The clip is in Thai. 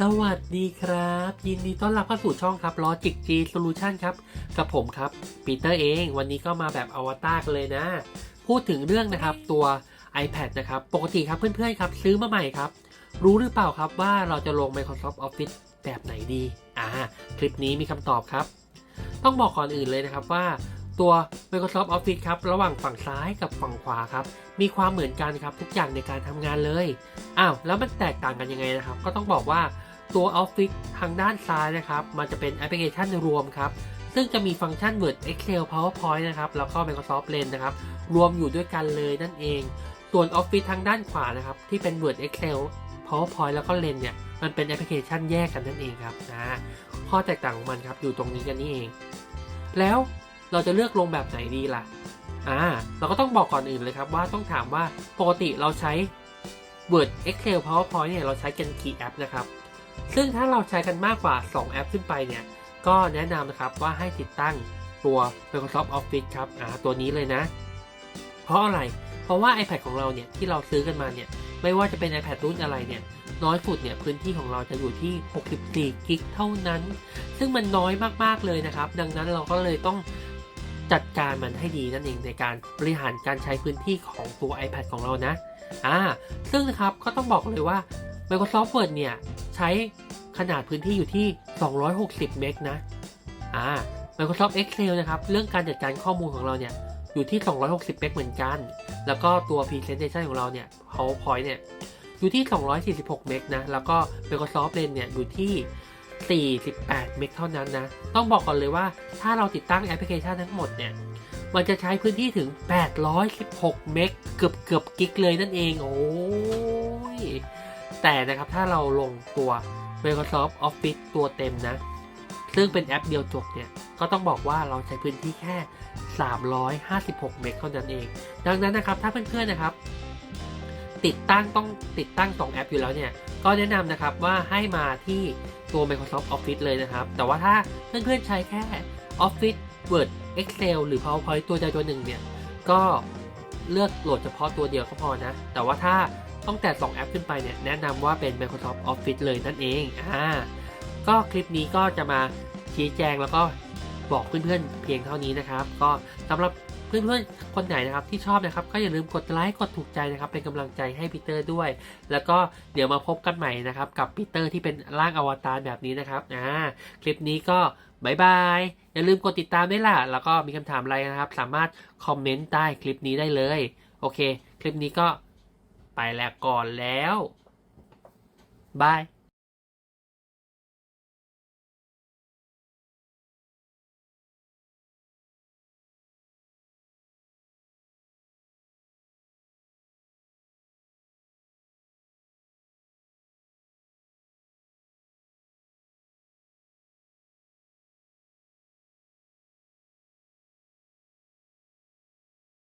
สวัสดีครับยินดีต้อนรับเข้าสู่ช่องครับ Logic G Solution ครับกับผมครับปีเตอร์เองวันนี้ก็มาแบบอวตารกันเลยนะพูดถึงเรื่องนะครับตัว iPad นะครับปกติครับเพื่อนๆครับซื้อมาใหม่ครับรู้หรือเปล่าครับว่าเราจะลง Microsoft Office แบบไหนดีคลิปนี้มีคำตอบครับต้องบอกก่อนอื่นเลยนะครับว่าตัว Microsoft Office ครับระหว่างฝั่งซ้ายกับฝั่งขวาครับมีความเหมือนกันครับทุกอย่างในการทำงานเลยแล้วมันแตกต่างกันยังไงนะครับก็ต้องบอกว่าตัว Office ทางด้านซ้ายนะครับมันจะเป็นแอปพลิเคชันรวมครับซึ่งจะมีฟังก์ชัน Word Excel PowerPoint นะครับแล้วก็ Microsoft Lens นะครับรวมอยู่ด้วยกันเลยนั่นเองส่วน Office ทางด้านขวานะครับที่เป็น Word Excel PowerPoint แล้วก็ Lens เนี่ยมันเป็นแอปพลิเคชันแยกกันนั่นเองครับข้อแตกต่างของมันครับอยู่ตรงนี้กันนี่เองแล้วเราจะเลือกลงแบบไหนดีล่ะเราก็ต้องบอกก่อนอื่นเลยครับว่าต้องถามว่าปกติเราใช้ Word Excel PowerPoint เนี่ยเราใช้กันกี่แอปนะครับซึ่งถ้าเราใช้กันมากกว่า2แอปขึ้นไปเนี่ยก็แนะนำนะครับว่าให้ติดตั้งตัว Microsoft Office ครับตัวนี้เลยนะเพราะอะไรเพราะว่า iPad ของเราเนี่ยที่เราซื้อกันมาเนี่ยไม่ว่าจะเป็น iPad รุ่นอะไรเนี่ยน้อยสุดเนี่ยพื้นที่ของเราจะอยู่ที่64กิกเท่านั้นซึ่งมันน้อยมากๆเลยนะครับดังนั้นเราก็เลยต้องจัดการมันให้ดีนั่นเองในการบริหารการใช้พื้นที่ของตัว iPad ของเรานะซึ่งนะครับก็ต้องบอกเลยว่า Microsoft Word เนี่ยใช้ขนาดพื้นที่อยู่ที่260เมกนะMicrosoft Excel นะครับเรื่องการจัดการข้อมูลของเราเนี่ยอยู่ที่260เมกเหมือนกันแล้วก็ตัว Presentation ของเราเนี่ย PowerPoint เนี่ยอยู่ที่246เมกนะแล้วก็ Microsoft Lens เนี่ยอยู่ที่48เมกเท่านั้นนะต้องบอกก่อนเลยว่าถ้าเราติดตั้งแอปพลิเคชันทั้งหมดเนี่ยมันจะใช้พื้นที่ถึง816เมกเกือบกิกเลยนั่นเองโอ้ยแต่นะครับถ้าเราลงตัว Microsoft Office ตัวเต็มนะซึ่งเป็นแอปเดียวจบเนี่ยก็ต้องบอกว่าเราใช้พื้นที่แค่356เมกเท่านั้นเองดังนั้นนะครับถ้าเพื่อนๆนะครับต้องติดตั้ง2แอปอยู่แล้วเนี่ยก็แนะนำนะครับว่าให้มาที่ตัว Microsoft Office เลยนะครับแต่ว่าถ้าเพื่อนๆใช้แค่ Office Word Excel หรือ PowerPoint ตัวใดตัวหนึ่งเนี่ยก็เลือกโหลดเฉพาะตัวเดียวก็พอนะแต่ว่าถ้าต้องแต่2แอปขึ้นไปเนี่ยแนะนำว่าเป็น Microsoft Office เลยนั่นเองก็คลิปนี้ก็จะมาชี้แจงแล้วก็บอกเพื่อนๆเพียงเท่านี้นะครับก็สำหรับเพื่อนๆคนไหนนะครับที่ชอบนะครับก็อย่าลืมกดไลค์กดถูกใจนะครับเป็นกำลังใจให้ปีเตอร์ด้วยแล้วก็เดี๋ยวมาพบกันใหม่นะครับกับปีเตอร์ที่เป็นร่างอวตารแบบนี้นะครับคลิปนี้ก็บายบายอย่าลืมกดติดตามด้วยล่ะแล้วก็มีคำถามอะไรนะครับสามารถคอมเมนต์ใต้คลิปนี้ได้เลยโอเคคลิปนี้ก็ไปแล้วก่อนแล้วบาย